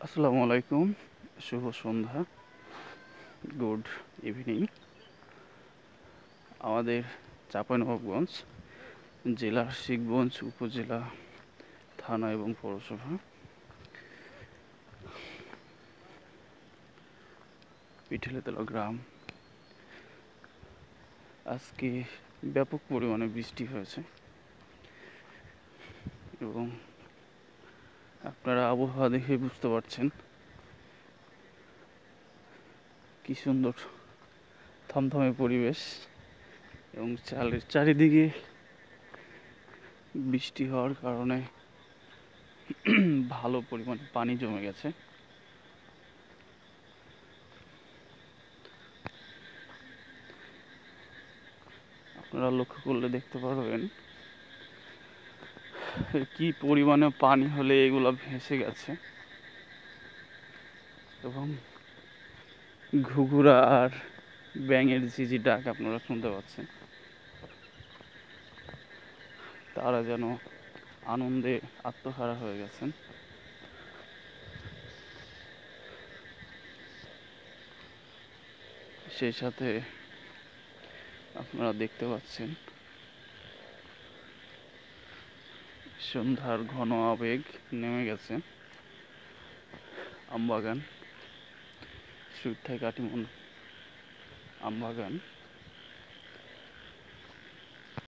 আসসালামু আলাইকুম, শুভ সন্ধ্যা, good evening. আমাদের চাঁপাইনবাবগঞ্জ জেলার শিখগঞ্জ উপজেলা, থানা এবং পৌরসভা পিঠেলেতলা গ্রাম। আজকে ব্যাপক পরিমাণে বৃষ্টি হয়েছে এবং আপনারা আবহাওয়া দেখে বুঝতে পারছেন কি সুন্দর থমথমে পরিবেশ এবং চারিদিকে বৃষ্টি হওয়ার কারণে ভালো পরিমাণে পানি জমে গেছে। আপনারা লক্ষ্য করলে দেখতে পারবেন কি পরিমাণে পানি হলে এগুলো ভেসে গেছে এবং ঘুঘুরা আর ব্যাঙের ঝিঝি ডাক আপনারা শুনতে পাচ্ছেন। তারা যেন আনন্দে আত্মহারা হয়ে গেছেন। সেই সাথে আপনারা দেখতে পাচ্ছেন সন্ধ্যার ঘন আবেগ নেমে গেছে। আমবাগান, সুইট কাটিমন আমবাগান